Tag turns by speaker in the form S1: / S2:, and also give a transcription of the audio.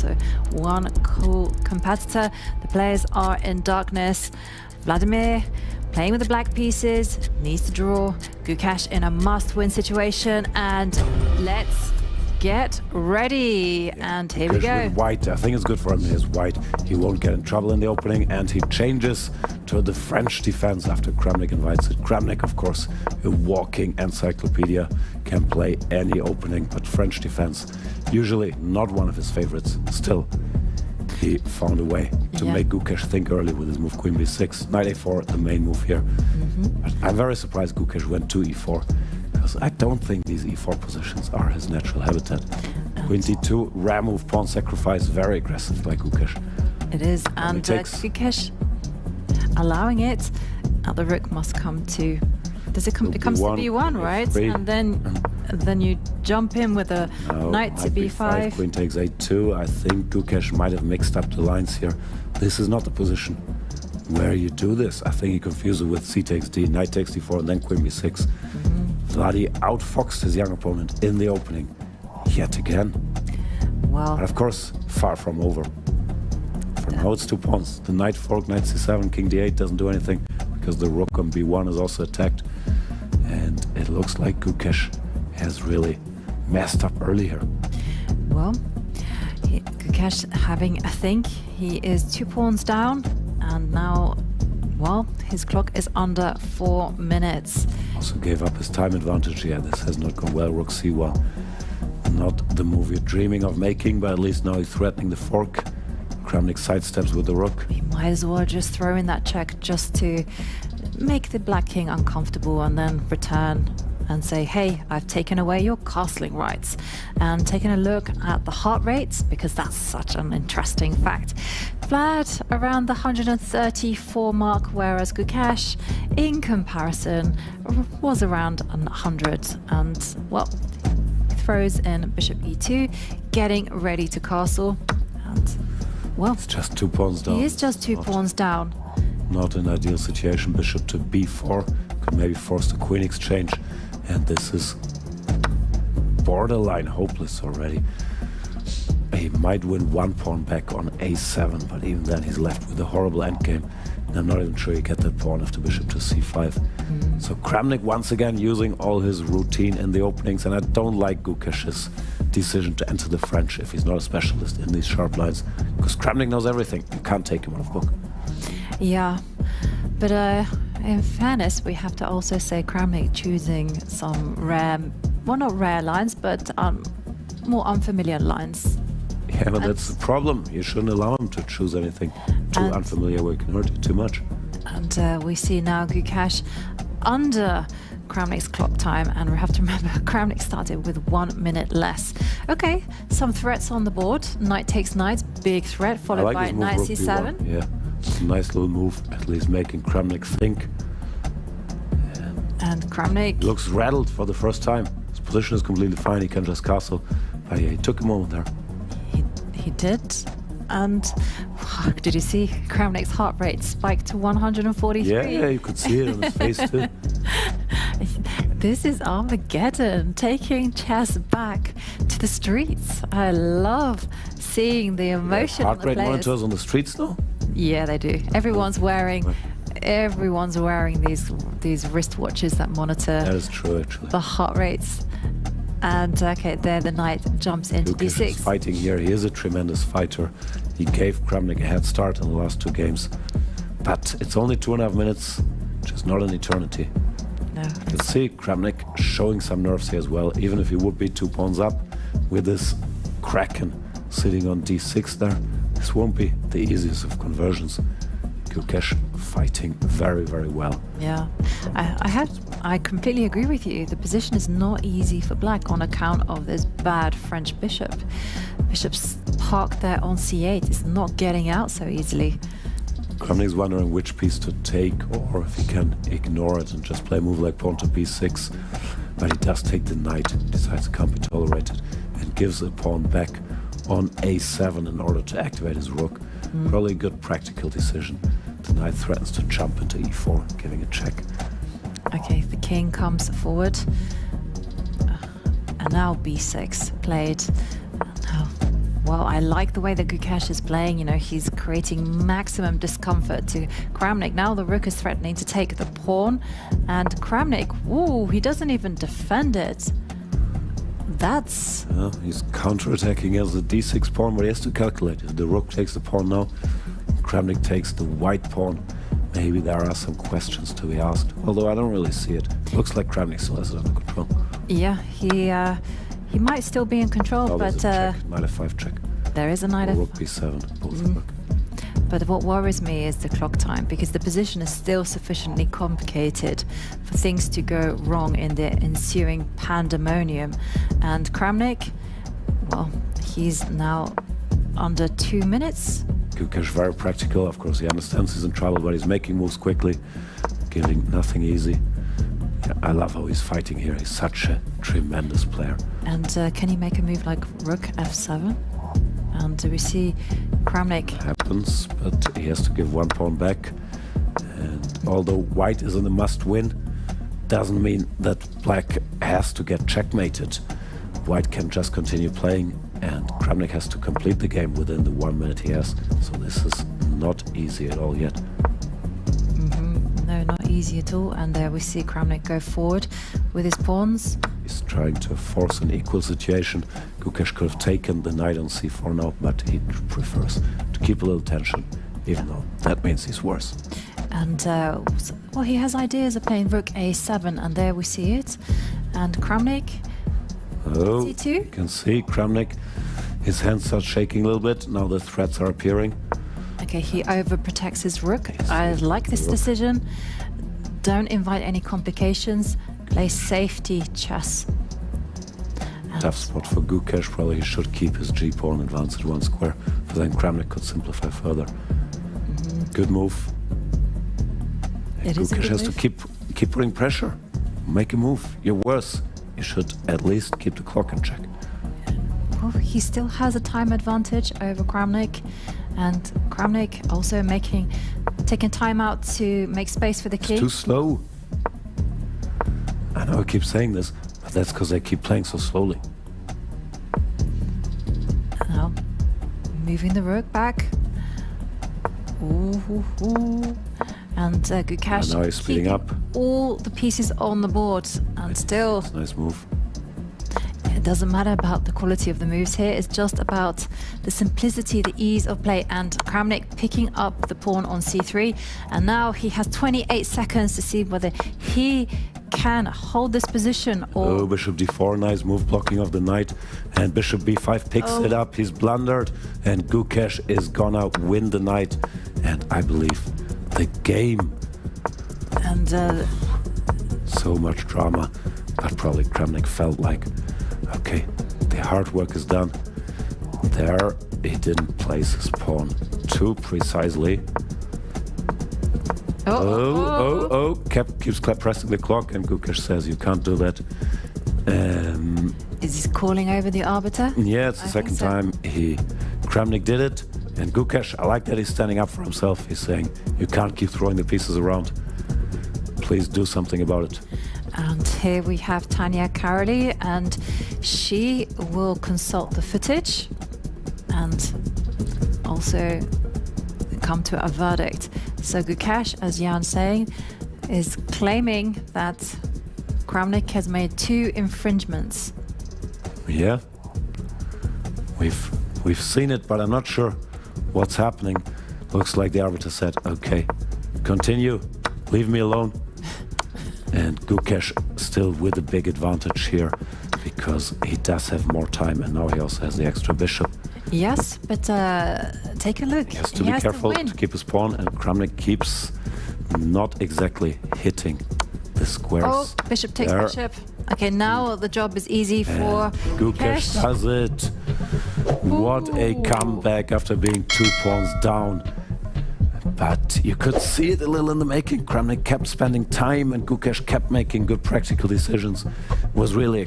S1: So one cool competitor. The players are in darkness. Vladimir playing with the black pieces, needs to draw. Gukesh in a must-win situation, and let's get ready. And here we go.
S2: White, I think it's good for him. He is white. He won't get in trouble in the opening, and he changes to the French defense after Kramnik invites it. Kramnik, of course, a walking encyclopedia, can play any opening, but French defense, usually not one of his favorites. Still, he found a way to make Gukesh think early with his move Queen b6. Knight a4, the main move here. But I'm very surprised Gukesh went to e4, because I don't think these e4 positions are his natural habitat. Queen d2, rare move, pawn sacrifice, very aggressive like Gukesh.
S1: It is, and Gukesh allowing it. Now the rook must come to... Does it come? It comes to b1, right? And then you jump in with a knight to b5.
S2: Queen takes a2. I think Gukesh might have mixed up the lines here. This is not the position where you do this. I think he confused it with c takes d, knight takes d4, and then queen b6. Vladi outfoxed his young opponent in the opening yet again.
S1: Well,
S2: but of course, far from over. For now, it's 2 pawns. The knight fork, knight c7, king d8 doesn't do anything, because the rook on b1 is also attacked. And it looks like Gukesh has really messed up early here.
S1: Well, Gukesh having a think. He is 2 pawns down, and now, well, his clock is under 4 minutes.
S2: Also gave up his time advantage. Yeah, this has not gone well. Rook c1. Not the move you're dreaming of making, but at least now he's threatening the fork. Kramnik sidesteps with the rook.
S1: He might as well just throw in that check just to make the black king uncomfortable, and then return and say, hey, I've taken away your castling rights. And taking a look at the heart rates, because that's such an interesting fact. Vlad around the 134 mark, whereas Gukesh, in comparison, was around 100. And, well, throws in bishop e2, getting ready to castle. And, well,
S2: it's just 2 pawns down.
S1: He is just 2 pawns down.
S2: Not an ideal situation. Bishop to b4 could maybe force the queen exchange, and this is borderline hopeless already. He might win 1 pawn back on a7, but even then he's left with a horrible endgame. And I'm not even sure you get that pawn after bishop to c5. So Kramnik once again using all his routine in the openings, and I don't like Gukesh's decision to enter the French if he's not a specialist in these sharp lines, because Kramnik knows everything. You can't take him out of book.
S1: Yeah, but in fairness, we have to also say Kramnik choosing some rare, well, not rare lines, but more unfamiliar lines.
S2: Yeah, but that's the problem. You shouldn't allow him to choose anything too unfamiliar where it can hurt you too much.
S1: And we see now Gukesh under Kramnik's clock time, and we have to remember Kramnik started with 1 minute less. Okay, some threats on the board. Knight takes knight, big threat, followed by knight c7.
S2: Yeah. Nice little move, at least making Kramnik think.
S1: And Kramnik
S2: looks rattled for the first time. His position is completely fine, he can just castle. But yeah, he took a moment there.
S1: He did. And did you see Kramnik's heart rate spiked to 143?
S2: Yeah, you could see it on his face too.
S1: This is Armageddon, taking chess back to the streets. I love seeing the emotion on the players.
S2: Heart rate monitors on the streets though?
S1: Yeah, they do. Everyone's wearing these wristwatches that monitor.
S2: That is true, actually.
S1: The heart rates. And okay, there the knight jumps into
S2: Gukesh
S1: d6.
S2: is fighting here. He is a tremendous fighter. He gave Kramnik a head start in the last 2 games. But it's only 2.5 minutes, which is not an eternity.
S1: No.
S2: You can see Kramnik showing some nerves here as well, even if he would be 2 pawns up with this Kraken sitting on d6 there. This won't be the easiest of conversions. Gukesh fighting very, very well.
S1: Yeah, I completely agree with you. The position is not easy for black on account of this bad French bishop. Bishop's parked there on c8. It's not getting out so easily.
S2: Kramnik's wondering which piece to take, or if he can ignore it and just play a move like pawn to b6. But he does take the knight, decides it can't be tolerated, and gives a pawn back on a7 in order to activate his rook. Probably a good practical decision. The knight threatens to jump into e4, giving a check.
S1: Okay, the king comes forward. And now b6 played. Now Well, I like the way that Gukesh is playing. You know, he's creating maximum discomfort to Kramnik. Now the rook is threatening to take the pawn, and Kramnik, ooh, he doesn't even defend it. That's...
S2: he's counterattacking as the d6 pawn, but he has to calculate. If the rook takes the pawn now, Kramnik takes the white pawn. Maybe there are some questions to be asked, although I don't really see it. Looks like Kramnik still has it under control.
S1: Yeah, he might still be in control, but
S2: check. Knight f5 check.
S1: there is a knight
S2: Or
S1: f...
S2: rook b7, both work.
S1: But what worries me is the clock time, because the position is still sufficiently complicated for things to go wrong in the ensuing pandemonium. And Kramnik, well, he's now under 2 minutes.
S2: Gukesh very practical, of course he understands he's in trouble, but he's making moves quickly, giving nothing easy. Yeah, I love how he's fighting here, he's such a tremendous player.
S1: And can he make a move like rook f7? And do we see Kramnik?
S2: Happens, but he has to give one pawn back. And although white is in a must-win, doesn't mean that black has to get checkmated. White can just continue playing, and Kramnik has to complete the game within the 1 minute he has. So this is not easy at all yet.
S1: No, not easy at all. And there we see Kramnik go forward with his pawns.
S2: He's trying to force an equal situation. Gukesh could have taken the knight on c4 now, but he prefers to keep a little tension, even though that means he's worse.
S1: And, well, he has ideas of playing rook a7, and there we see it. And Kramnik,
S2: Oh,
S1: c2.
S2: you can see Kramnik, his hands start shaking a little bit. Now the threats are appearing.
S1: Okay, he overprotects his rook. I like this decision. Don't invite any complications. Play safety chess. And
S2: Tough spot for Gukesh. Probably he should keep his g-pawn, advance it 1 square, but then Kramnik could simplify further. Good move.
S1: It is a
S2: Gukesh
S1: good
S2: has
S1: move.
S2: to keep putting pressure. Make a move. You're worse. You should at least keep the clock in check.
S1: Well, he still has a time advantage over Kramnik, and Kramnik also taking time out to make space for the king.
S2: Too slow. I know I keep saying this, but that's because they keep playing so slowly.
S1: Now, moving the rook back. Ooh. And Gukesh
S2: Now he's speeding
S1: keeping
S2: up.
S1: all the pieces on the board, and still
S2: Nice move.
S1: it doesn't matter about the quality of the moves here. It's just about the simplicity, the ease of play, and Kramnik picking up the pawn on c3. And now he has 28 seconds to see whether he can hold this position or...
S2: Oh, bishop d4, nice move, blocking of the knight. And bishop b5 picks it up. He's blundered, and Gukesh is gonna win the knight. And I believe the game.
S1: And
S2: So much drama, but probably Kramnik felt like, okay, the hard work is done. There, he didn't place his pawn too precisely. Keeps pressing the clock, and Gukesh says you can't do that.
S1: Is he calling over the arbiter?
S2: Yeah, it's the second time Kramnik did it, and Gukesh, I like that he's standing up for himself. He's saying, you can't keep throwing the pieces around. Please do something about it.
S1: And here we have Tanya Karoli, and she will consult the footage and also come to a verdict. So Gukesh, as Jan's saying, is claiming that Kramnik has made 2 infringements.
S2: Yeah, we've seen it, but I'm not sure what's happening. Looks like the arbiter said, okay, continue, leave me alone. And Gukesh still with a big advantage here, because he does have more time, and now he also has the extra bishop.
S1: Yes, but take a look.
S2: He has to be careful to keep his pawn, and Kramnik keeps not exactly hitting the squares.
S1: Oh, bishop takes
S2: there.
S1: bishop. Okay, now the job is easy for
S2: Gukesh does it. What a comeback after being 2 pawns down. But you could see it a little in the making. Kramnik kept spending time, and Gukesh kept making good practical decisions. It was really a